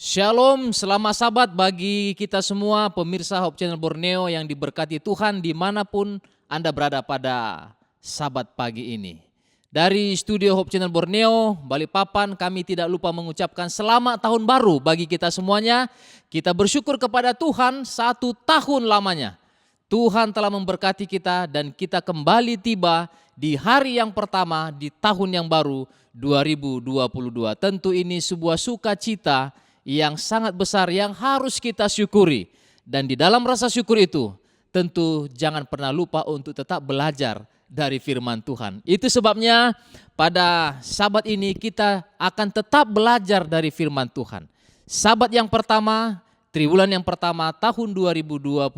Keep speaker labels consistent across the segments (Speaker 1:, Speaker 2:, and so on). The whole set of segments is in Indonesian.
Speaker 1: Shalom, selamat Sabat bagi kita semua pemirsa Hope Channel Borneo yang diberkati Tuhan dimanapun Anda berada pada Sabat pagi ini. Dari studio Hope Channel Borneo, Balikpapan, kami tidak lupa mengucapkan selamat tahun baru bagi kita semuanya. Kita bersyukur kepada Tuhan 1 tahun lamanya. Tuhan telah memberkati kita dan kita kembali tiba di hari yang pertama di tahun yang baru 2022. Tentu ini sebuah sukacita yang sangat besar yang harus kita syukuri. Dan di dalam rasa syukur itu tentu jangan pernah lupa untuk tetap belajar dari firman Tuhan. Itu sebabnya pada Sabat ini kita akan tetap belajar dari firman Tuhan. Sabat yang pertama, triwulan yang pertama tahun 2022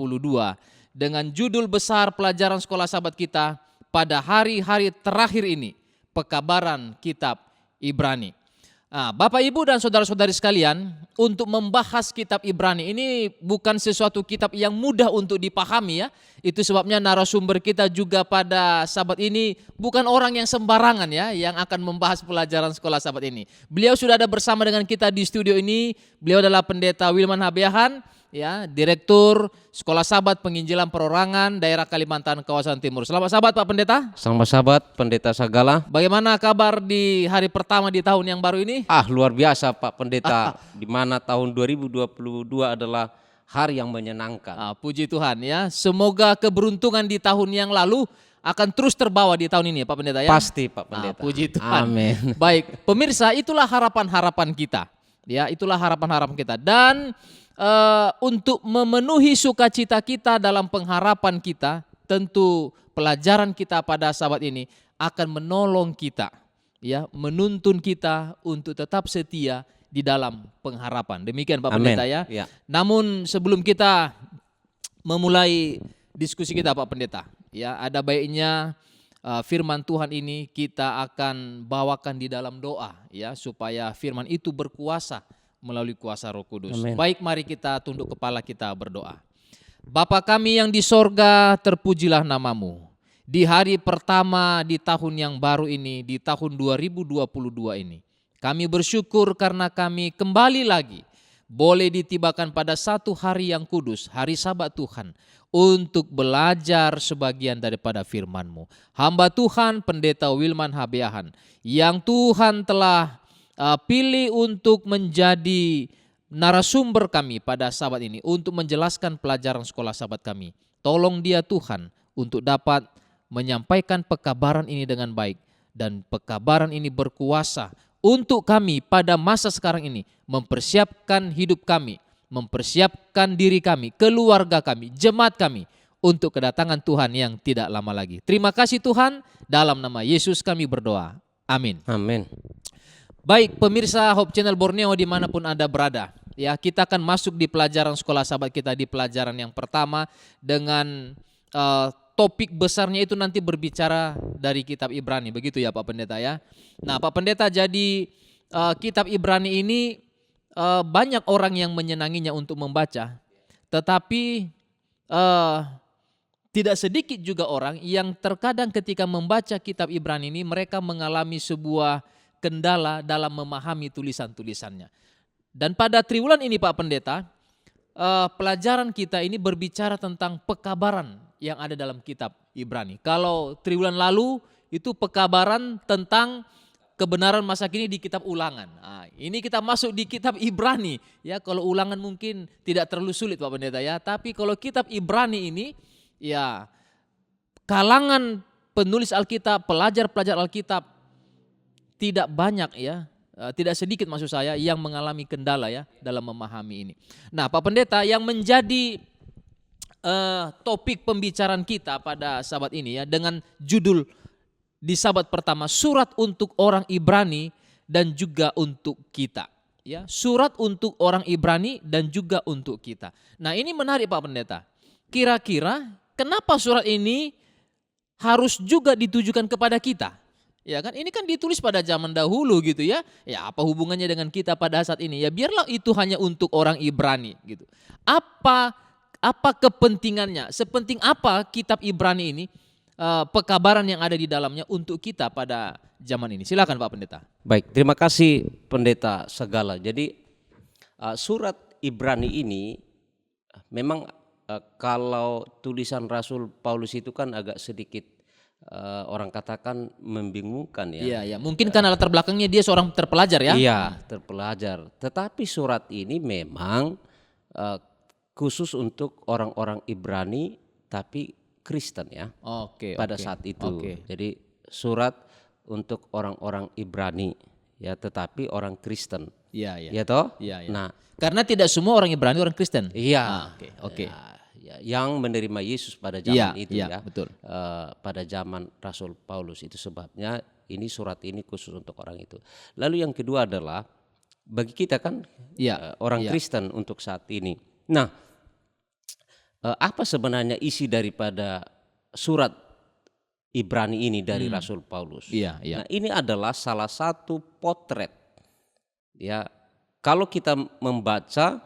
Speaker 1: dengan judul besar pelajaran sekolah Sabat kita pada hari-hari terakhir ini, pekabaran kitab Ibrani. Nah, Bapak, Ibu, dan saudara-saudari sekalian, untuk membahas kitab Ibrani ini bukan sesuatu kitab yang mudah untuk dipahami ya. Itu sebabnya narasumber kita juga pada Sabat ini bukan orang yang sembarangan ya, yang akan membahas pelajaran sekolah Sabat ini. Beliau sudah ada bersama dengan kita di studio ini. Beliau adalah Pendeta Wilman Habeahan, ya, Direktur Sekolah Sabat Penginjilan Perorangan Daerah Kalimantan Kawasan Timur. Selamat Sabat Pak Pendeta.
Speaker 2: Selamat Sabat Pendeta Sagala.
Speaker 1: Bagaimana kabar di hari pertama di tahun yang baru ini?
Speaker 2: Luar biasa Pak Pendeta, di mana tahun 2022 adalah hari yang menyenangkan.
Speaker 1: Puji Tuhan ya. Semoga keberuntungan di tahun yang lalu akan terus terbawa di tahun ini ya Pak Pendeta ya.
Speaker 2: Pasti Pak Pendeta.
Speaker 1: Puji Tuhan.
Speaker 2: Amin.
Speaker 1: Baik, pemirsa, itulah harapan-harapan kita. Ya, itulah harapan-harapan kita. Dan untuk memenuhi sukacita kita dalam pengharapan kita, tentu pelajaran kita pada Sabat ini akan menolong kita, ya, menuntun kita untuk tetap setia di dalam pengharapan. Demikian Pak Pendeta ya. Namun sebelum kita memulai diskusi kita Pak Pendeta, ya, ada baiknya firman Tuhan ini kita akan bawakan di dalam doa ya, supaya firman itu berkuasa melalui kuasa Roh Kudus.
Speaker 2: Amen.
Speaker 1: Baik, mari kita tunduk kepala, kita berdoa. Bapa kami yang di sorga, terpujilah namamu. Di hari pertama di tahun yang baru ini, di tahun 2022 ini, kami bersyukur karena kami kembali lagi boleh ditibakan pada satu hari yang kudus, hari Sabat Tuhan, untuk belajar sebagian daripada firman-Mu. Hamba Tuhan Pendeta Wilman Habeahan yang Tuhan telah pilih untuk menjadi narasumber kami pada Sabat ini untuk menjelaskan pelajaran sekolah Sabat kami. Tolong dia Tuhan untuk dapat menyampaikan pekabaran ini dengan baik, dan pekabaran ini berkuasa untuk kami pada masa sekarang ini, mempersiapkan hidup kami, mempersiapkan diri kami, keluarga kami, jemaat kami untuk kedatangan Tuhan yang tidak lama lagi. Terima kasih Tuhan, dalam nama Yesus kami berdoa. Amin.
Speaker 2: Amin.
Speaker 1: Baik, pemirsa Hope Channel Borneo dimanapun Anda berada, ya, kita akan masuk di pelajaran sekolah Sabat kita di pelajaran yang pertama dengan topik besarnya itu nanti berbicara dari kitab Ibrani, begitu ya Pak Pendeta ya. Nah Pak Pendeta, jadi kitab Ibrani ini banyak orang yang menyenanginya untuk membaca, tetapi tidak sedikit juga orang yang terkadang ketika membaca kitab Ibrani ini mereka mengalami sebuah kendala dalam memahami tulisan-tulisannya. Dan pada triwulan ini Pak Pendeta, pelajaran kita ini berbicara tentang pekabaran yang ada dalam kitab Ibrani. Kalau triwulan lalu itu pekabaran tentang kebenaran masa kini di kitab Ulangan. Nah, ini kita masuk di kitab Ibrani. Ya, kalau Ulangan mungkin tidak terlalu sulit Pak Pendeta ya, tapi kalau kitab Ibrani ini ya, kalangan penulis Alkitab, pelajar-pelajar Alkitab tidak banyak ya, tidak sedikit maksud saya yang mengalami kendala ya dalam memahami ini. Nah Pak Pendeta, yang menjadi topik pembicaraan kita pada Sabat ini ya, dengan judul di Sabat pertama, surat untuk orang Ibrani dan juga untuk kita. Ya, surat untuk orang Ibrani dan juga untuk kita. Nah ini menarik Pak Pendeta. Kira-kira kenapa surat ini harus juga ditujukan kepada kita? Ya kan, ini kan ditulis pada zaman dahulu gitu ya. Ya, apa hubungannya dengan kita pada saat ini? Ya biarlah itu hanya untuk orang Ibrani gitu. Apa kepentingannya? Sepenting apa kitab Ibrani ini? Pekabaran yang ada di dalamnya untuk kita pada zaman ini. Silakan Pak Pendeta.
Speaker 2: Baik, terima kasih Pendeta Sagala. Jadi Surat Ibrani ini memang kalau tulisan Rasul Paulus itu kan agak sedikit orang katakan membingungkan ya.
Speaker 1: Iya, ya. Mungkin karena latar belakangnya dia seorang terpelajar ya.
Speaker 2: Iya, terpelajar. Tetapi surat ini memang khusus untuk orang-orang Ibrani tapi Kristen ya.
Speaker 1: Oke,
Speaker 2: Pada
Speaker 1: oke,
Speaker 2: saat itu.
Speaker 1: oke.
Speaker 2: Jadi surat untuk orang-orang Ibrani ya, tetapi orang Kristen.
Speaker 1: Iya, iya.
Speaker 2: Ya toh?
Speaker 1: Iya, iya.
Speaker 2: Nah,
Speaker 1: Karena tidak semua orang Ibrani orang Kristen.
Speaker 2: iya.
Speaker 1: Oke, oke.
Speaker 2: Ya, yang menerima Yesus pada
Speaker 1: Iya,
Speaker 2: zaman itu
Speaker 1: iya,
Speaker 2: ya.
Speaker 1: betul.
Speaker 2: Pada zaman Rasul Paulus, itu sebabnya ini surat ini khusus untuk orang itu. Lalu yang kedua adalah bagi kita kan
Speaker 1: Iya,
Speaker 2: orang
Speaker 1: iya.
Speaker 2: Kristen untuk saat ini. Nah, apa sebenarnya isi daripada surat Ibrani ini dari Rasul Paulus?
Speaker 1: Iya, iya.
Speaker 2: Nah, ini adalah salah satu potret. Ya, kalau kita membaca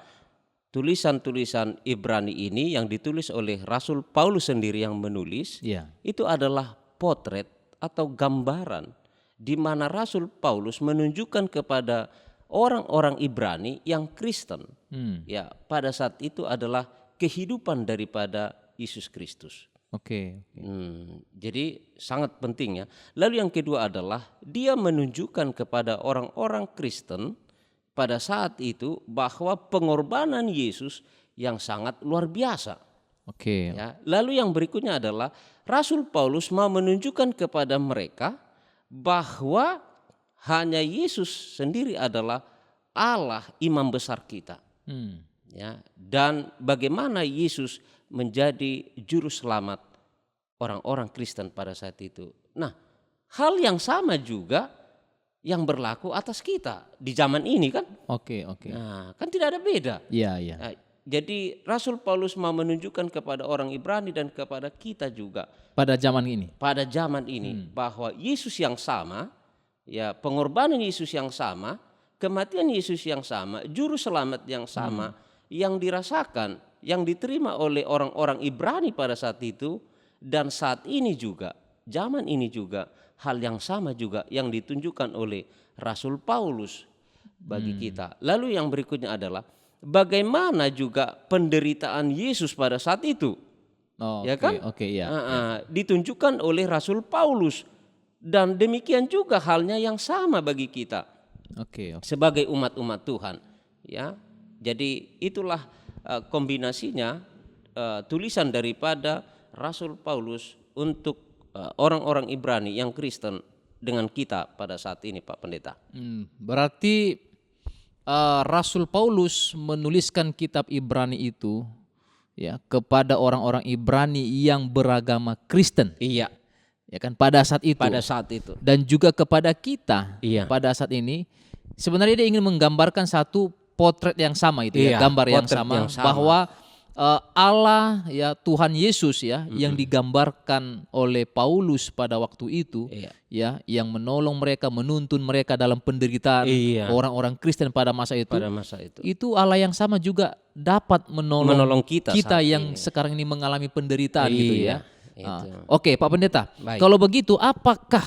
Speaker 2: tulisan-tulisan Ibrani ini yang ditulis oleh Rasul Paulus sendiri yang menulis,
Speaker 1: Iya.
Speaker 2: itu adalah potret atau gambaran di mana Rasul Paulus menunjukkan kepada orang-orang Ibrani yang Kristen. Ya, pada saat itu adalah kehidupan daripada Yesus Kristus.
Speaker 1: Oke.
Speaker 2: Jadi sangat penting ya. Lalu yang kedua adalah dia menunjukkan kepada orang-orang Kristen pada saat itu bahwa pengorbanan Yesus yang sangat luar biasa.
Speaker 1: Oke.
Speaker 2: Ya. Lalu yang berikutnya adalah Rasul Paulus mau menunjukkan kepada mereka bahwa hanya Yesus sendiri adalah Allah imam besar kita. Ya, dan bagaimana Yesus menjadi juru selamat orang-orang Kristen pada saat itu. Nah, hal yang sama juga yang berlaku atas kita di zaman ini kan.
Speaker 1: Oke, oke.
Speaker 2: Nah, kan tidak ada beda.
Speaker 1: Iya, iya.
Speaker 2: Nah, jadi Rasul Paulus mau menunjukkan kepada orang Ibrani dan kepada kita juga
Speaker 1: Pada zaman ini.
Speaker 2: pada zaman ini bahwa Yesus yang sama, ya, pengorbanan Yesus yang sama, kematian Yesus yang sama, juru selamat yang sama, yang dirasakan, yang diterima oleh orang-orang Ibrani pada saat itu, dan saat ini juga, zaman ini juga, hal yang sama juga yang ditunjukkan oleh Rasul Paulus bagi kita. Lalu yang berikutnya adalah bagaimana juga penderitaan Yesus pada saat itu.
Speaker 1: Oh,
Speaker 2: Ya
Speaker 1: oke,
Speaker 2: kan?
Speaker 1: oke, iya.
Speaker 2: Ditunjukkan oleh Rasul Paulus, dan demikian juga halnya yang sama bagi kita
Speaker 1: Oke, oke.
Speaker 2: sebagai umat-umat Tuhan. Ya, jadi itulah kombinasinya tulisan daripada Rasul Paulus untuk orang-orang Ibrani yang Kristen dengan kita pada saat ini, Pak Pendeta.
Speaker 1: Berarti Rasul Paulus menuliskan kitab Ibrani itu ya kepada orang-orang Ibrani yang beragama Kristen.
Speaker 2: Iya,
Speaker 1: Ya kan pada saat itu.
Speaker 2: pada saat itu.
Speaker 1: Dan juga kepada kita
Speaker 2: Iya.
Speaker 1: pada saat ini. Sebenarnya dia ingin menggambarkan satu potret yang sama itu
Speaker 2: Iya,
Speaker 1: ya, gambar yang
Speaker 2: potret
Speaker 1: sama,
Speaker 2: yang sama.
Speaker 1: bahwa Allah ya Tuhan Yesus ya yang digambarkan oleh Paulus pada waktu itu
Speaker 2: Iya.
Speaker 1: ya yang menolong mereka, menuntun mereka dalam penderitaan
Speaker 2: Iya.
Speaker 1: orang-orang Kristen pada masa itu.
Speaker 2: Pada masa itu.
Speaker 1: Itu Allah yang sama juga dapat menolong
Speaker 2: Kita saat
Speaker 1: yang
Speaker 2: ini.
Speaker 1: sekarang ini mengalami penderitaan gitu ya.
Speaker 2: Iya, itu.
Speaker 1: Oke, Pak Pendeta.
Speaker 2: Baik.
Speaker 1: Kalau begitu apakah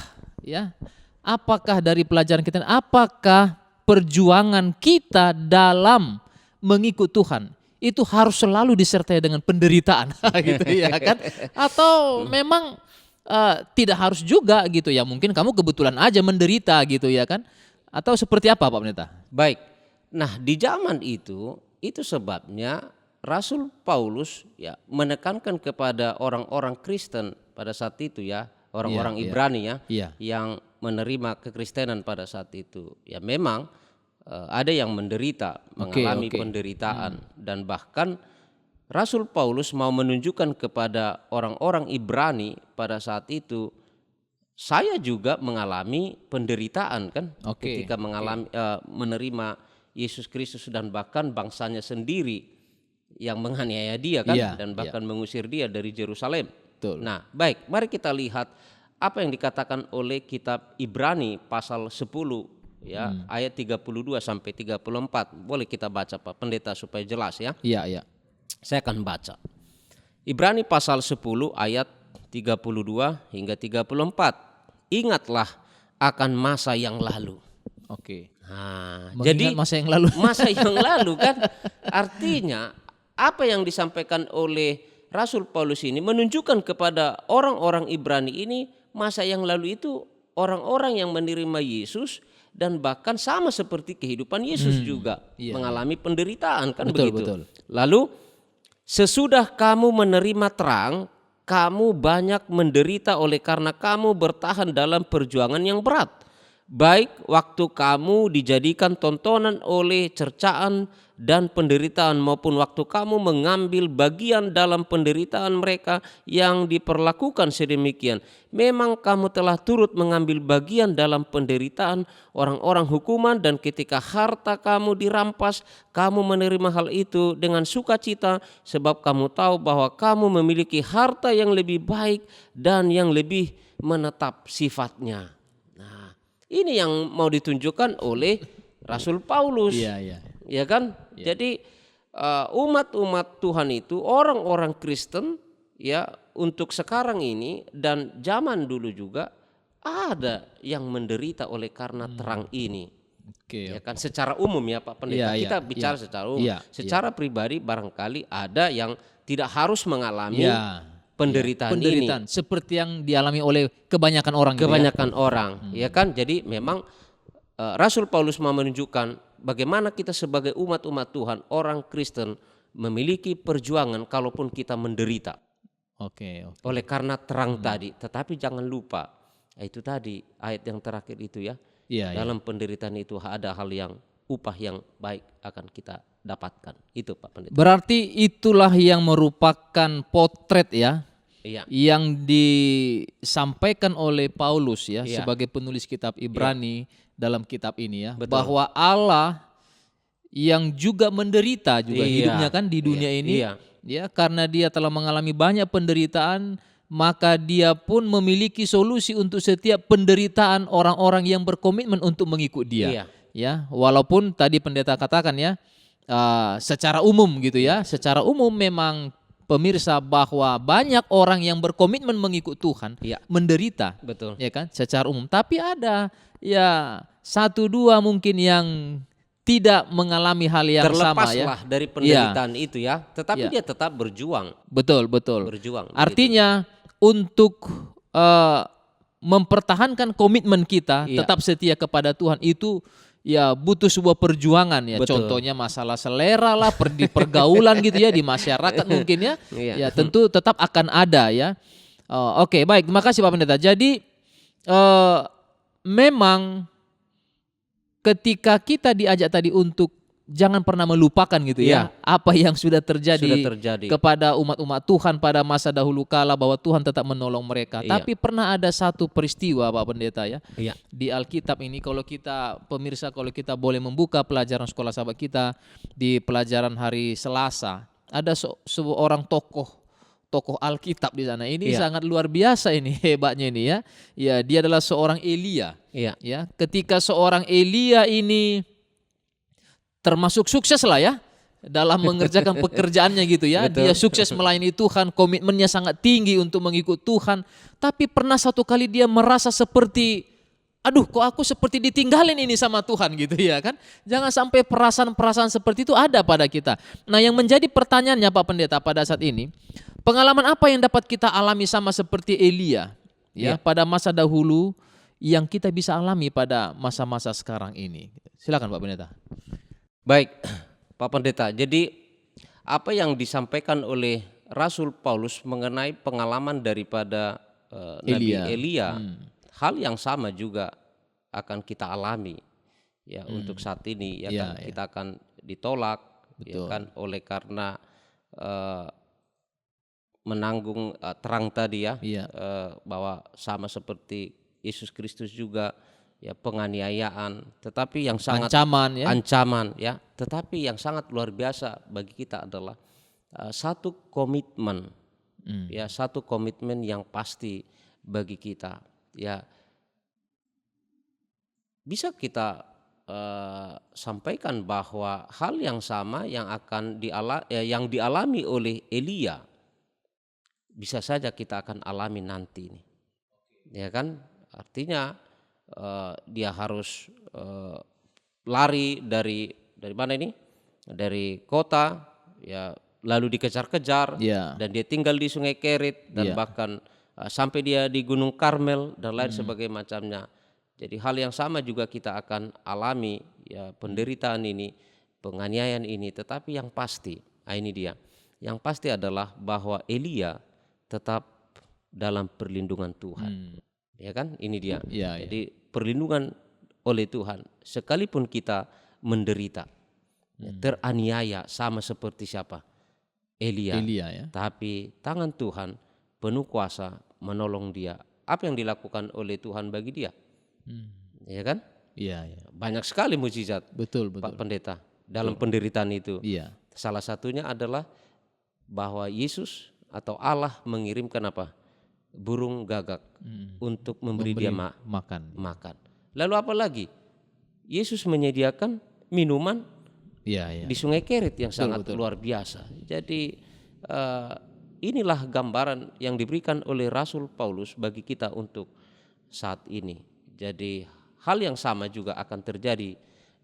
Speaker 1: dari pelajaran kita, apakah perjuangan kita dalam mengikut Tuhan itu harus selalu disertai dengan penderitaan gitu ya kan? Atau memang tidak harus juga gitu ya? Mungkin kamu kebetulan aja menderita gitu ya kan? Atau seperti apa, Pak Pendeta?
Speaker 2: Baik. Nah, di zaman itu sebabnya Rasul Paulus ya menekankan kepada orang-orang Kristen pada saat itu ya, orang-orang
Speaker 1: Iya,
Speaker 2: Ibrani ya,
Speaker 1: Iya.
Speaker 2: yang menerima kekristenan pada saat itu. Ya memang ada yang menderita, mengalami
Speaker 1: oke.
Speaker 2: penderitaan, dan bahkan Rasul Paulus mau menunjukkan kepada orang-orang Ibrani pada saat itu, saya juga mengalami penderitaan kan,
Speaker 1: Oke,
Speaker 2: ketika mengalami menerima Yesus Kristus, dan bahkan bangsanya sendiri yang menganiaya dia kan,
Speaker 1: Iya,
Speaker 2: dan bahkan mengusir dia dari Yerusalem.
Speaker 1: Betul.
Speaker 2: Nah, baik, mari kita lihat apa yang dikatakan oleh kitab Ibrani pasal 10 ya, ayat 32 sampai 34. Boleh kita baca, Pak Pendeta, supaya jelas ya.
Speaker 1: Iya, iya.
Speaker 2: Saya akan baca. Ibrani pasal 10 ayat 32 hingga 34. Ingatlah akan masa yang lalu.
Speaker 1: Oke.
Speaker 2: Nah,
Speaker 1: Mengingat
Speaker 2: jadi
Speaker 1: masa yang lalu.
Speaker 2: masa yang lalu kan artinya apa yang disampaikan oleh Rasul Paulus ini menunjukkan kepada orang-orang Ibrani ini masa yang lalu itu orang-orang yang menerima Yesus dan bahkan sama seperti kehidupan Yesus juga
Speaker 1: iya,
Speaker 2: mengalami penderitaan kan
Speaker 1: Betul,
Speaker 2: begitu.
Speaker 1: betul.
Speaker 2: Lalu sesudah kamu menerima terang, kamu banyak menderita oleh karena kamu bertahan dalam perjuangan yang berat. Baik waktu kamu dijadikan tontonan oleh cercaan dan penderitaan maupun waktu kamu mengambil bagian dalam penderitaan mereka yang diperlakukan sedemikian. Memang kamu telah turut mengambil bagian dalam penderitaan orang-orang hukuman dan ketika harta kamu dirampas, kamu menerima hal itu dengan sukacita sebab kamu tahu bahwa kamu memiliki harta yang lebih baik dan yang lebih menetap sifatnya. Ini yang mau ditunjukkan oleh Rasul Paulus,
Speaker 1: Iya.
Speaker 2: ya kan? Jadi umat-umat Tuhan itu orang-orang Kristen, ya untuk sekarang ini dan zaman dulu juga ada yang menderita oleh karena terang ini,
Speaker 1: Oke.
Speaker 2: ya kan? Secara umum ya Pak Pendeta, kita bicara secara umum. Secara pribadi barangkali ada yang tidak harus mengalami penderitaan ini.
Speaker 1: Seperti yang dialami oleh kebanyakan orang gitu ya.
Speaker 2: Kebanyakan orang, ya kan? Jadi memang Rasul Paulus mau menunjukkan bagaimana kita sebagai umat-umat Tuhan, orang Kristen memiliki perjuangan kalaupun kita menderita.
Speaker 1: Oke.
Speaker 2: Oleh karena terang tadi, tetapi jangan lupa itu tadi ayat yang terakhir itu ya. Dalam penderitaan itu ada hal yang upah yang baik akan kita dapatkan. Itu Pak Pendeta.
Speaker 1: Berarti itulah yang merupakan potret ya.
Speaker 2: Iya.
Speaker 1: Yang disampaikan oleh Paulus ya sebagai penulis kitab Ibrani dalam kitab ini ya.
Speaker 2: Betul.
Speaker 1: Bahwa Allah yang juga menderita juga hidupnya kan di dunia ini. Ya, karena dia telah mengalami banyak penderitaan, maka dia pun memiliki solusi untuk setiap penderitaan orang-orang yang berkomitmen untuk mengikut dia. Ya, walaupun tadi pendeta katakan ya, secara umum gitu ya, secara umum memang pemirsa bahwa banyak orang yang berkomitmen mengikut Tuhan menderita,
Speaker 2: betul,
Speaker 1: ya kan, secara umum. Tapi ada ya 1-2 mungkin yang tidak mengalami hal yang sama ya.
Speaker 2: Terlepaslah dari penderitaan itu ya, tetapi dia tetap berjuang.
Speaker 1: Betul.
Speaker 2: Berjuang.
Speaker 1: Artinya untuk mempertahankan komitmen kita tetap setia kepada Tuhan itu ya butuh sebuah perjuangan ya.
Speaker 2: Betul.
Speaker 1: Contohnya masalah selera lah, di pergaulan gitu ya, di masyarakat mungkin ya. Ya tentu tetap akan ada ya. Oke, baik, terima kasih Pak Pendeta. Jadi memang ketika kita diajak tadi untuk jangan pernah melupakan gitu ya apa yang sudah terjadi kepada umat-umat Tuhan pada masa dahulu kala, bahwa Tuhan tetap menolong mereka. Tapi pernah ada satu peristiwa Pak Pendeta ya, di Alkitab ini, kalau kita pemirsa, kalau kita boleh membuka pelajaran sekolah sahabat kita di pelajaran hari Selasa, ada seorang tokoh Alkitab di sana. Ini sangat luar biasa ini, hebatnya ini ya. Ya, dia adalah seorang Elia. Ya, ketika seorang Elia ini termasuk sukses lah ya dalam mengerjakan pekerjaannya gitu ya. Dia sukses melayani Tuhan, komitmennya sangat tinggi untuk mengikut Tuhan. Tapi pernah satu kali dia merasa seperti, aduh kok aku seperti ditinggalin ini sama Tuhan gitu ya kan. Jangan sampai perasaan-perasaan seperti itu ada pada kita. Nah, yang menjadi pertanyaannya Pak Pendeta pada saat ini, pengalaman apa yang dapat kita alami sama seperti Elia ya pada masa dahulu yang kita bisa alami pada masa-masa sekarang ini? Silakan Pak Pendeta.
Speaker 2: Baik, Pak Pendeta. Jadi apa yang disampaikan oleh Rasul Paulus mengenai pengalaman daripada Nabi Elia, hal yang sama juga akan kita alami ya untuk saat ini ya kan. Kita akan ditolak ya kan oleh karena menanggung terang tadi ya, bahwa sama seperti Yesus Kristus juga ya penganiayaan, tetapi yang sangat ancaman ya, tetapi yang sangat luar biasa bagi kita adalah satu komitmen ya, satu komitmen yang pasti bagi kita ya. Bisa kita sampaikan bahwa hal yang sama yang akan yang dialami oleh Elia bisa saja kita akan alami nanti nih, ya kan? Artinya dia harus lari dari mana ini? Dari kota, ya lalu dikejar-kejar,
Speaker 1: Ya.
Speaker 2: dan dia tinggal di Sungai Kerit, dan
Speaker 1: Ya.
Speaker 2: bahkan sampai dia di Gunung Karmel dan lain sebagainya macamnya. Jadi hal yang sama juga kita akan alami, ya, penderitaan ini, penganiayaan ini, tetapi yang pasti, ini dia. Yang pasti adalah bahwa Elia tetap dalam perlindungan Tuhan. Ya kan? Ini dia.
Speaker 1: Ya, ya.
Speaker 2: Jadi perlindungan oleh Tuhan sekalipun kita menderita, teraniaya sama seperti siapa? Elia.
Speaker 1: Ya.
Speaker 2: Tapi tangan Tuhan penuh kuasa menolong dia. Apa yang dilakukan oleh Tuhan bagi dia? Ya kan?
Speaker 1: Iya, ya.
Speaker 2: Banyak sekali mukjizat,
Speaker 1: Betul,
Speaker 2: Pak
Speaker 1: betul.
Speaker 2: Pendeta, dalam penderitaan itu.
Speaker 1: Iya.
Speaker 2: Salah satunya adalah bahwa Yesus atau Allah mengirimkan apa? Burung gagak untuk memberi dia
Speaker 1: makan.
Speaker 2: makan. Lalu apa lagi? Yesus menyediakan minuman
Speaker 1: Iya, ya.
Speaker 2: di Sungai Kerit yang sangat
Speaker 1: betul.
Speaker 2: luar biasa. Jadi inilah gambaran yang diberikan oleh Rasul Paulus bagi kita untuk saat ini. Jadi hal yang sama juga akan terjadi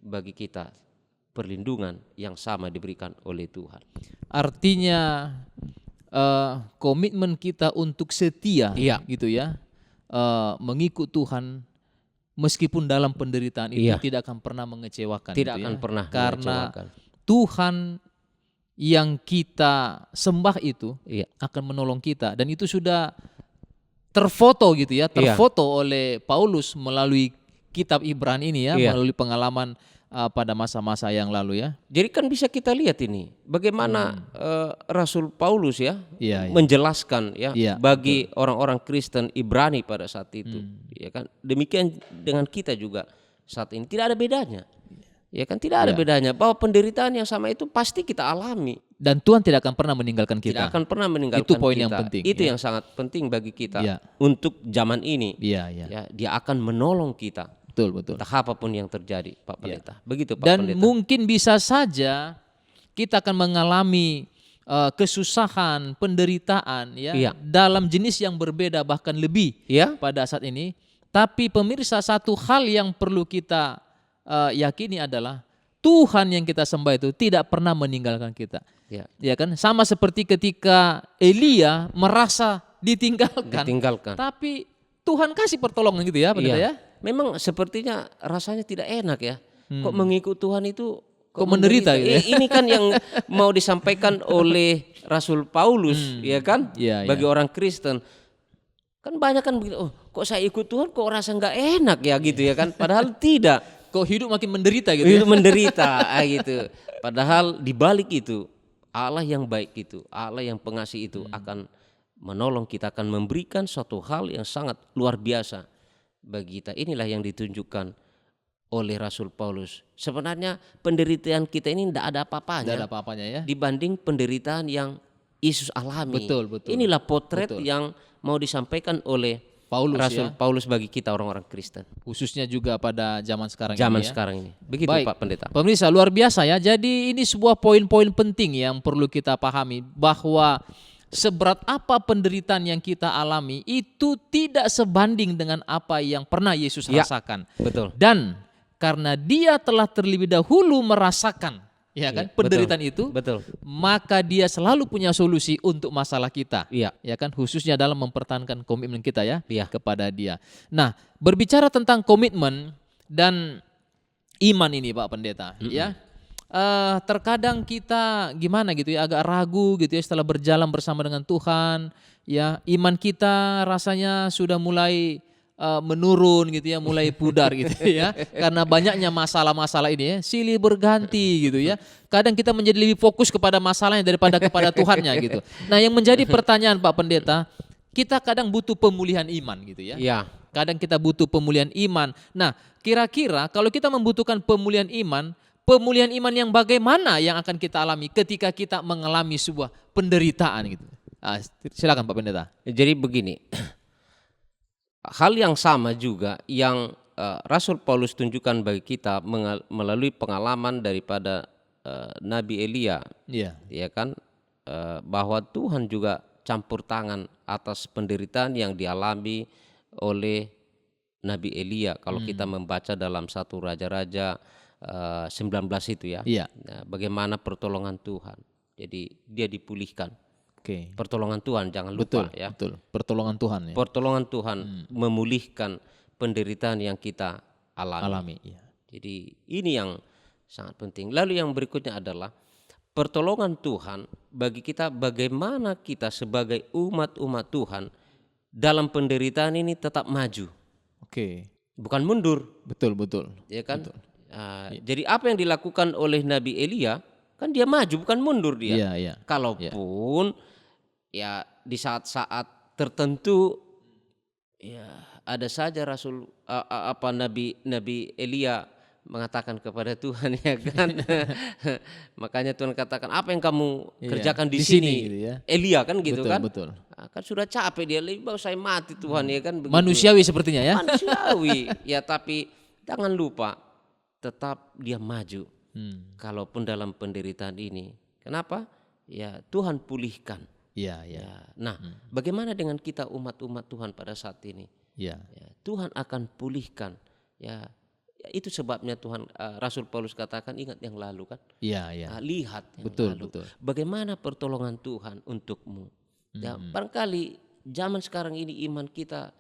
Speaker 2: bagi kita, perlindungan yang sama diberikan oleh Tuhan.
Speaker 1: Artinya komitmen kita untuk setia,
Speaker 2: Iya.
Speaker 1: gitu ya, mengikut Tuhan meskipun dalam penderitaan itu
Speaker 2: Iya.
Speaker 1: tidak akan pernah mengecewakan.
Speaker 2: Tidak
Speaker 1: gitu
Speaker 2: akan
Speaker 1: ya.
Speaker 2: pernah
Speaker 1: Karena
Speaker 2: mengecewakan.
Speaker 1: Tuhan yang kita sembah itu
Speaker 2: Iya.
Speaker 1: akan menolong kita, dan itu sudah terfoto gitu ya, terfoto oleh Paulus melalui kitab Ibrani ini ya,
Speaker 2: Iya.
Speaker 1: melalui pengalaman pada masa-masa yang lalu ya.
Speaker 2: Jadi kan bisa kita lihat ini bagaimana Rasul Paulus ya,
Speaker 1: Iya, iya.
Speaker 2: menjelaskan ya,
Speaker 1: Iya,
Speaker 2: bagi orang-orang Kristen Ibrani pada saat itu, ya kan. Demikian dengan kita juga saat ini tidak ada bedanya. Ya kan, tidak ada bedanya, bahwa penderitaan yang sama itu pasti kita alami.
Speaker 1: Dan Tuhan tidak akan pernah meninggalkan kita.
Speaker 2: Tidak akan pernah meninggalkan
Speaker 1: Itu poin
Speaker 2: kita.
Speaker 1: yang penting,
Speaker 2: Itu
Speaker 1: ya.
Speaker 2: yang sangat penting bagi kita
Speaker 1: Iya.
Speaker 2: untuk zaman ini.
Speaker 1: Iya, iya.
Speaker 2: Ya, dia akan menolong kita.
Speaker 1: Betul, betul.
Speaker 2: Entah apapun yang terjadi, Pak Pendeta. Begitu, Pak
Speaker 1: Dan
Speaker 2: Pendeta.
Speaker 1: mungkin bisa saja kita akan mengalami kesusahan, penderitaan ya,
Speaker 2: Iya.
Speaker 1: dalam jenis yang berbeda bahkan lebih
Speaker 2: Ya,
Speaker 1: pada saat ini. Tapi pemirsa, satu hal yang perlu kita yakini adalah Tuhan yang kita sembah itu tidak pernah meninggalkan kita.
Speaker 2: ya.
Speaker 1: Ya kan? Sama seperti ketika Elia merasa ditinggalkan. Tapi Tuhan kasih pertolongan gitu ya, Pendeta ya.
Speaker 2: Memang sepertinya rasanya tidak enak ya. Kok mengikut Tuhan itu
Speaker 1: Kok menderita gitu ya?
Speaker 2: Ini kan yang mau disampaikan oleh Rasul Paulus, ya kan?
Speaker 1: Iya,
Speaker 2: Bagi orang Kristen. Kan banyak kan begitu, oh kok saya ikut Tuhan kok rasa nggak enak ya gitu ya kan. Padahal tidak.
Speaker 1: Kok hidup makin menderita gitu
Speaker 2: Itu
Speaker 1: ya.
Speaker 2: menderita gitu. Padahal di balik itu Allah yang baik itu, Allah yang pengasih itu akan menolong kita, akan memberikan suatu hal yang sangat luar biasa bagi kita. Inilah yang ditunjukkan oleh Rasul Paulus. Sebenarnya penderitaan kita ini tidak ada apa-apanya.
Speaker 1: Tidak ada apa-apanya ya.
Speaker 2: Dibanding penderitaan yang Yesus alami.
Speaker 1: Betul, betul.
Speaker 2: Inilah potret
Speaker 1: Betul.
Speaker 2: yang mau disampaikan oleh
Speaker 1: Paulus
Speaker 2: Rasul
Speaker 1: ya.
Speaker 2: Paulus bagi kita orang-orang Kristen.
Speaker 1: Khususnya juga pada zaman sekarang
Speaker 2: Zaman
Speaker 1: ini ya.
Speaker 2: sekarang ini. Begitu
Speaker 1: Baik.
Speaker 2: Pak Pendeta.
Speaker 1: Pemirsa, luar biasa ya. Jadi ini sebuah poin-poin penting yang perlu kita pahami, bahwa seberat apa penderitaan yang kita alami itu tidak sebanding dengan apa yang pernah Yesus
Speaker 2: Ya.
Speaker 1: rasakan.
Speaker 2: Betul.
Speaker 1: Dan karena dia telah terlebih dahulu merasakan ya kan,
Speaker 2: Iya,
Speaker 1: penderitaan itu,
Speaker 2: Betul.
Speaker 1: maka dia selalu punya solusi untuk masalah kita.
Speaker 2: Iya.
Speaker 1: Ya kan, khususnya dalam mempertahankan komitmen kita ya,
Speaker 2: Iya.
Speaker 1: kepada dia. Nah, berbicara tentang komitmen dan iman ini Pak Pendeta, ya. Terkadang kita gimana gitu ya, agak ragu gitu ya setelah berjalan bersama dengan Tuhan, ya, iman kita rasanya sudah mulai menurun gitu ya, mulai pudar gitu ya, karena banyaknya masalah-masalah ini ya, silih berganti gitu ya. Kadang kita menjadi lebih fokus kepada masalahnya daripada kepada Tuhannya gitu. Nah, yang menjadi pertanyaan Pak Pendeta, kita kadang butuh pemulihan iman gitu ya.
Speaker 2: Iya.
Speaker 1: Kadang kita butuh pemulihan iman. Nah, kira-kira kalau kita membutuhkan pemulihan iman yang bagaimana yang akan kita alami ketika kita mengalami sebuah penderitaan gitu. Silakan Pak Pendeta.
Speaker 2: Jadi begini, hal yang sama juga yang Rasul Paulus tunjukkan bagi kita melalui pengalaman daripada Nabi Elia,
Speaker 1: Iya.
Speaker 2: ya kan, bahwa Tuhan juga campur tangan atas penderitaan yang dialami oleh Nabi Elia kalau kita membaca dalam 1 Raja-Raja 19 itu ya.
Speaker 1: Iya.
Speaker 2: Nah, bagaimana pertolongan Tuhan. Jadi dia dipulihkan.
Speaker 1: Oke.
Speaker 2: Pertolongan Tuhan jangan
Speaker 1: Betul,
Speaker 2: lupa ya.
Speaker 1: betul. Pertolongan Tuhan ya.
Speaker 2: Pertolongan Tuhan memulihkan penderitaan yang kita
Speaker 1: Alami. Ya.
Speaker 2: Jadi ini yang sangat penting. Lalu yang berikutnya adalah pertolongan Tuhan bagi kita, bagaimana kita sebagai umat-umat Tuhan dalam penderitaan ini tetap maju.
Speaker 1: Oke.
Speaker 2: Bukan mundur.
Speaker 1: Betul.
Speaker 2: Ya kan?
Speaker 1: Betul.
Speaker 2: Jadi apa yang dilakukan oleh Nabi Elia, kan dia maju bukan mundur dia.
Speaker 1: Iya.
Speaker 2: Kalaupun ya di saat-saat tertentu ya ada saja Nabi Elia mengatakan kepada Tuhan ya kan. Makanya Tuhan katakan apa yang kamu kerjakan di sini
Speaker 1: gitu ya.
Speaker 2: Elia kan gitu
Speaker 1: Betul,
Speaker 2: kan.
Speaker 1: betul.
Speaker 2: Kan sudah capek dia, lebih bagus saya mati Tuhan ya kan. Begitu.
Speaker 1: Manusiawi sepertinya ya.
Speaker 2: Manusiawi ya, tapi jangan lupa tetap dia maju. Kalaupun dalam penderitaan ini. Kenapa? Ya Tuhan pulihkan.
Speaker 1: Iya.
Speaker 2: Nah, bagaimana dengan kita umat-umat Tuhan pada saat ini?
Speaker 1: Iya.
Speaker 2: Ya, Tuhan akan pulihkan. Ya itu sebabnya Tuhan Rasul Paulus katakan ingat yang lalu kan.
Speaker 1: Iya.
Speaker 2: Lihat yang
Speaker 1: Betul.
Speaker 2: Bagaimana pertolongan Tuhan untukmu. Ya, barangkali zaman sekarang ini iman kita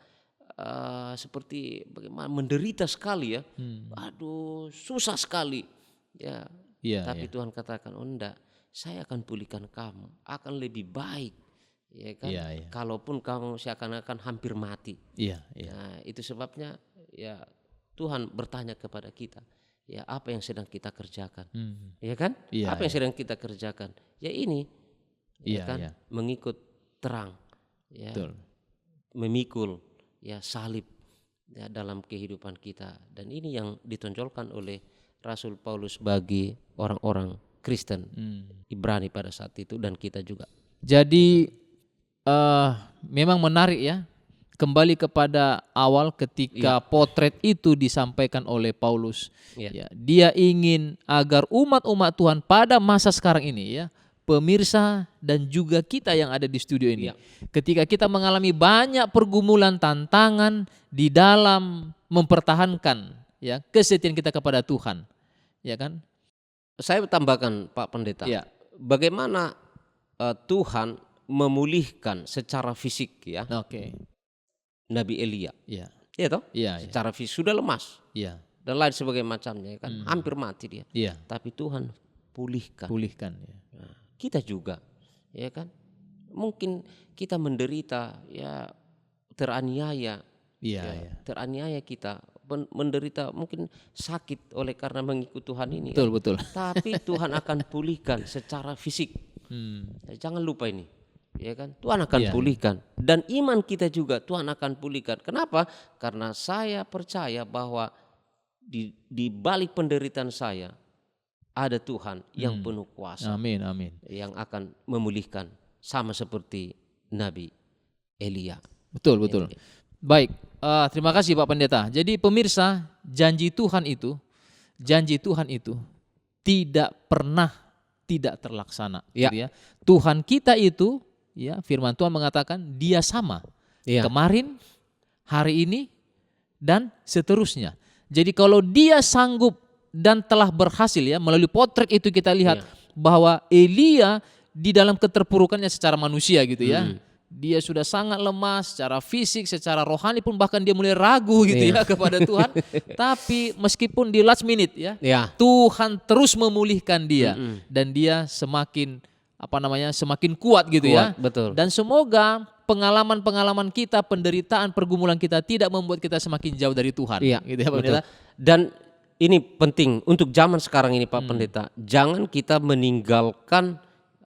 Speaker 2: seperti bagaimana menderita sekali ya. Aduh, susah sekali. Ya. Tapi Tuhan katakan, "Oh enggak, saya akan pulihkan kamu, akan lebih baik." Ya kan? Kalaupun kamu seakan-akan hampir mati. Iya. Nah, itu sebabnya ya Tuhan bertanya kepada kita, ya apa yang sedang kita kerjakan, ya kan? Apa yang sedang kita kerjakan? Ya ini, ya kan? Mengikut terang, ya, memikul, ya salib, ya dalam kehidupan kita. Dan ini yang ditonjolkan oleh Rasul Paulus bagi orang-orang Kristen Ibrani pada saat itu dan kita juga.
Speaker 1: Jadi memang menarik ya. Kembali kepada awal ketika potret itu disampaikan oleh Paulus. Ya, dia ingin agar umat-umat Tuhan pada masa sekarang ini ya, pemirsa dan juga kita yang ada di studio ini. Ketika kita mengalami banyak pergumulan, tantangan di dalam mempertahankan ya kesetiaan kita kepada Tuhan. Ya kan?
Speaker 2: Saya tambahkan Pak Pendeta. Bagaimana Tuhan memulihkan secara fisik ya. Nabi Elia, secara fisik sudah lemas, dan lain sebagainya macamnya kan, hampir mati dia. Tapi Tuhan pulihkan. Nah, kita juga, ya kan, mungkin kita menderita, ya teraniaya, teraniaya kita, menderita mungkin sakit oleh karena mengikut Tuhan ini.
Speaker 1: Betul.
Speaker 2: Tapi Tuhan akan pulihkan secara fisik. Jangan lupa ini. Ya kan, Tuhan akan pulihkan dan iman kita juga Tuhan akan pulihkan. Kenapa? Karena saya percaya bahwa di balik penderitaan saya ada Tuhan yang penuh kuasa.
Speaker 1: Amin.
Speaker 2: Yang akan memulihkan sama seperti Nabi Elia.
Speaker 1: Betul. Baik, terima kasih Pak Pendeta. Jadi pemirsa, janji Tuhan itu tidak pernah tidak terlaksana. Gitu ya. Tuhan kita itu ya, firman Tuhan mengatakan dia sama kemarin, hari ini, dan seterusnya. Jadi kalau dia sanggup dan telah berhasil ya, melalui potret itu kita lihat bahwa Elia di dalam keterpurukannya secara manusia gitu ya. Dia sudah sangat lemah secara fisik, secara rohani pun bahkan dia mulai ragu gitu ya kepada Tuhan. Tapi meskipun di last minute ya, Tuhan terus memulihkan dia dan dia semakin semakin kuat gitu ya.
Speaker 2: Betul.
Speaker 1: Dan semoga pengalaman-pengalaman kita, penderitaan, pergumulan kita tidak membuat kita semakin jauh dari Tuhan. Gitu ya Pak Pendeta.
Speaker 2: Dan ini penting untuk zaman sekarang ini Pak Pendeta. Jangan kita meninggalkan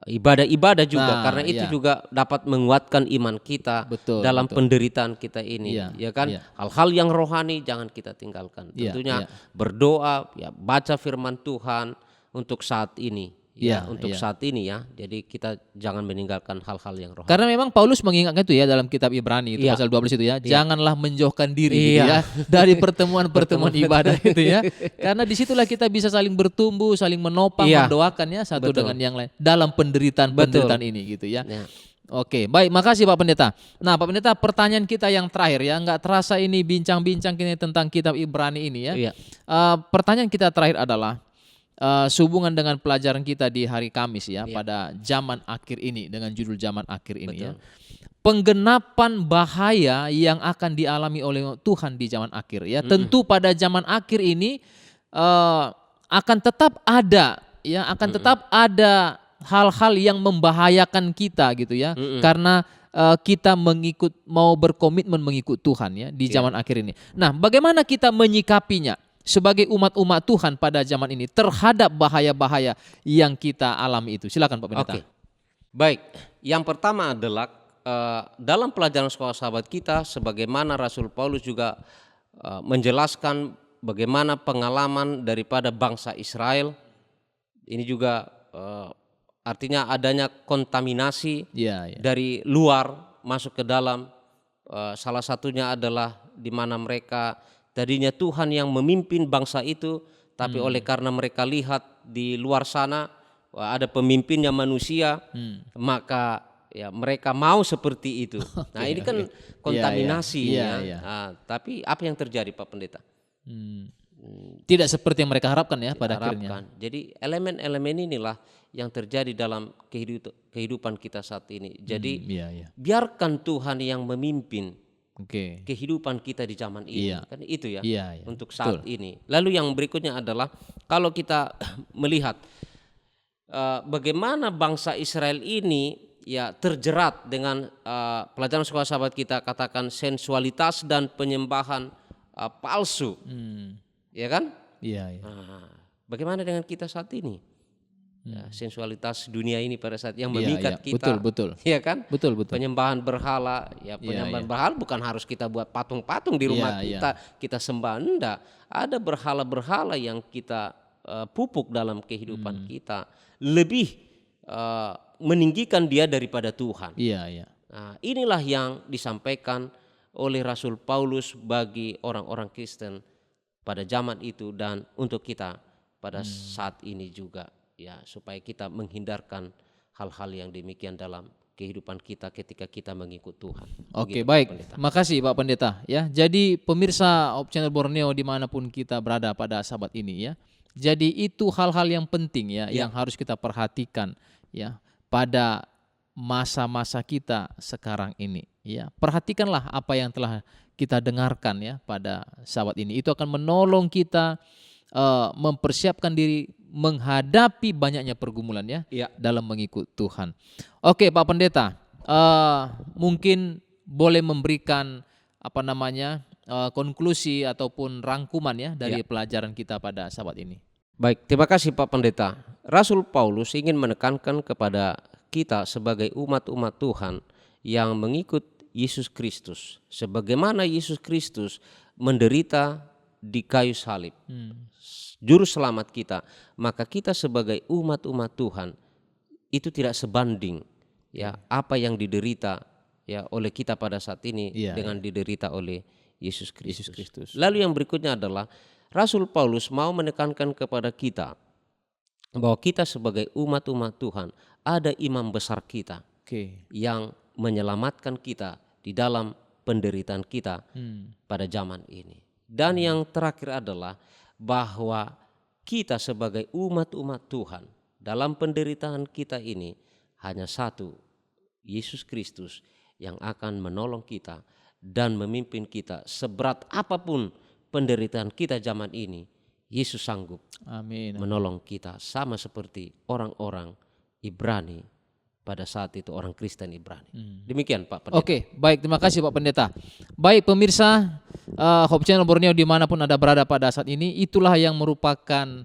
Speaker 2: ibadah-ibadah juga, karena itu juga dapat menguatkan iman kita dalam penderitaan kita ini. Ya kan? Hal-hal yang rohani jangan kita tinggalkan. Tentunya berdoa, ya baca firman Tuhan untuk saat ini. Saat ini ya. Jadi kita jangan meninggalkan hal-hal yang rohani.
Speaker 1: Karena memang Paulus mengingatkan itu ya dalam kitab Ibrani itu pasal 12 itu ya. Janganlah menjauhkan diri gitu ya dari pertemuan-pertemuan ibadah itu ya. Karena disitulah kita bisa saling bertumbuh, saling menopang, mendoakan ya satu dengan yang lain dalam penderitaan ini gitu ya. Oke, baik, makasih Pak Pendeta. Nah, Pak Pendeta, pertanyaan kita yang terakhir ya, nggak terasa ini bincang-bincang kini tentang kitab Ibrani ini ya.
Speaker 2: Iya.
Speaker 1: Pertanyaan kita terakhir adalah sehubungan dengan pelajaran kita di hari Kamis ya, pada zaman akhir ini, dengan judul zaman akhir ini ya. Penggenapan bahaya yang akan dialami oleh Tuhan di zaman akhir ya. Tentu pada zaman akhir ini akan tetap ada ya, akan tetap ada hal-hal yang membahayakan kita gitu ya, karena kita mau berkomitmen mengikut Tuhan ya di zaman akhir ini. Nah, bagaimana kita menyikapinya sebagai umat-umat Tuhan pada zaman ini terhadap bahaya-bahaya yang kita alami itu? Silakan Pak Pendeta.
Speaker 2: Oke. Baik, yang pertama adalah dalam pelajaran sekolah sahabat kita, sebagaimana Rasul Paulus juga menjelaskan bagaimana pengalaman daripada bangsa Israel. Ini juga artinya adanya kontaminasi dari luar masuk ke dalam. Salah satunya adalah di mana mereka tadinya Tuhan yang memimpin bangsa itu, tapi oleh karena mereka lihat di luar sana ada pemimpinnya manusia, maka ya mereka mau seperti itu. Nah, ini kan kontaminasi ya. Nah, tapi apa yang terjadi Pak Pendeta?
Speaker 1: Tidak seperti yang mereka harapkan ya pada akhirnya.
Speaker 2: Jadi elemen-elemen inilah yang terjadi dalam kehidupan kita saat ini. Jadi biarkan Tuhan yang memimpin kehidupan kita di zaman ini. Kan itu ya, untuk saat ini. Lalu yang berikutnya adalah kalau kita melihat bagaimana bangsa Israel ini ya terjerat dengan pelajaran sekolah sahabat kita, katakan sensualitas dan penyembahan palsu. Ya kan? Nah, bagaimana dengan kita saat ini? Ya, sensualitas dunia ini pada saat yang memikat kita.
Speaker 1: Betul.
Speaker 2: Ya kan?
Speaker 1: Betul.
Speaker 2: Penyembahan berhala, ya penyembahan berhala bukan harus kita buat patung-patung di rumah kita sembah, enggak. Ada berhala-berhala yang kita pupuk dalam kehidupan kita, lebih meninggikan dia daripada Tuhan. Nah, inilah yang disampaikan oleh Rasul Paulus bagi orang-orang Kristen pada zaman itu dan untuk kita pada saat ini juga ya, supaya kita menghindarkan hal-hal yang demikian dalam kehidupan kita ketika kita mengikut Tuhan.
Speaker 1: Oke, baik. Makasih Pak Pendeta ya. Jadi pemirsa Hope Channel Borneo dimanapun kita berada pada sahabat ini ya. Jadi itu hal-hal yang penting ya, yang harus kita perhatikan ya pada masa-masa kita sekarang ini ya. Perhatikanlah apa yang telah kita dengarkan ya pada sahabat ini. Itu akan menolong kita mempersiapkan diri menghadapi banyaknya pergumulan ya dalam mengikut Tuhan. Oke Pak Pendeta, mungkin boleh memberikan konklusi ataupun rangkuman ya dari pelajaran kita pada sahabat ini.
Speaker 2: Baik, terima kasih Pak Pendeta. Rasul Paulus ingin menekankan kepada kita sebagai umat-umat Tuhan yang mengikut Yesus Kristus, sebagaimana Yesus Kristus menderita di kayu salib, juru selamat kita, maka kita sebagai umat-umat Tuhan itu tidak sebanding ya apa yang diderita ya oleh kita pada saat ini dengan diderita oleh Yesus Kristus. Lalu yang berikutnya adalah Rasul Paulus mau menekankan kepada kita bahwa kita sebagai umat-umat Tuhan ada imam besar kita yang menyelamatkan kita di dalam penderitaan kita pada zaman ini. Dan yang terakhir adalah bahwa kita sebagai umat-umat Tuhan dalam penderitaan kita ini hanya satu, Yesus Kristus yang akan menolong kita dan memimpin kita seberat apapun penderitaan kita zaman ini. Yesus sanggup menolong kita sama seperti orang-orang Ibrani pada saat itu, orang Kristen Ibrani. Demikian Pak Pendeta.
Speaker 1: Oke, baik, terima kasih Pak Pendeta. Baik pemirsa Hope Channel Borneo dimanapun Anda berada pada saat ini, itulah yang merupakan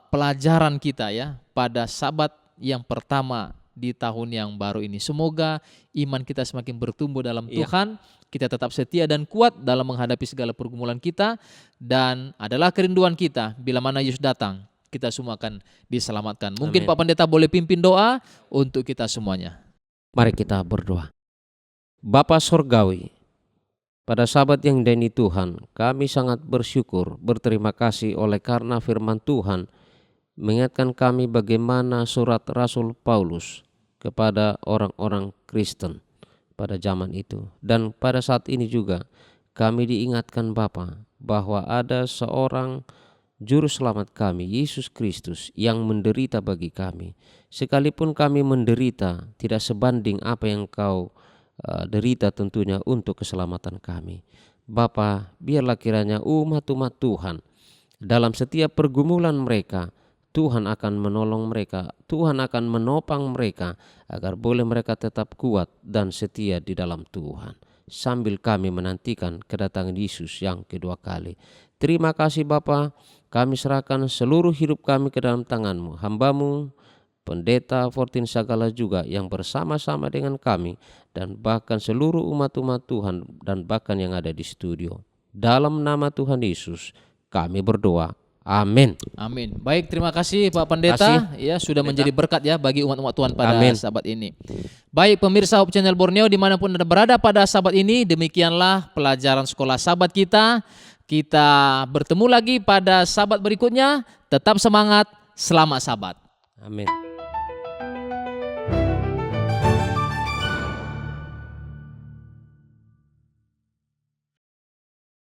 Speaker 1: pelajaran kita ya pada Sabat yang pertama di tahun yang baru ini. Semoga iman kita semakin bertumbuh dalam Tuhan, kita tetap setia dan kuat dalam menghadapi segala pergumulan kita, dan adalah kerinduan kita bila mana Yesus datang, kita semua akan diselamatkan. Mungkin Pak Pendeta boleh pimpin doa untuk kita semuanya.
Speaker 2: Mari kita berdoa. Bapa Sorgawi, pada Sabat yang diindah Tuhan, kami sangat bersyukur, berterima kasih oleh karena firman Tuhan mengingatkan kami bagaimana surat Rasul Paulus
Speaker 3: kepada orang-orang Kristen pada zaman itu. Dan pada saat ini juga kami diingatkan Bapa bahwa ada seorang Juru Selamat kami, Yesus Kristus, yang menderita bagi kami. Sekalipun kami menderita, tidak sebanding apa yang Kau derita tentunya untuk keselamatan kami. Bapa, biarlah kiranya umat-umat Tuhan dalam setiap pergumulan mereka, Tuhan akan menolong mereka, Tuhan akan menopang mereka agar boleh mereka tetap kuat dan setia di dalam Tuhan, sambil kami menantikan kedatangan Yesus yang kedua kali. Terima kasih Bapa, kami serahkan seluruh hidup kami ke dalam tangan-Mu. Hamba-Mu, Pendeta Fortin Sagala juga yang bersama-sama dengan kami, dan bahkan seluruh umat-umat Tuhan dan bahkan yang ada di studio. Dalam nama Tuhan Yesus kami berdoa. Amin.
Speaker 1: Amin. Baik, terima kasih Pak Pendeta ya sudah menjadi berkat ya bagi umat-umat Tuhan pada sahabat ini. Baik pemirsa Hope Channel Borneo dimanapun Anda berada pada sahabat ini, demikianlah pelajaran sekolah sahabat kita. Kita bertemu lagi pada sahabat berikutnya. Tetap semangat, selamat sahabat.
Speaker 3: Amin.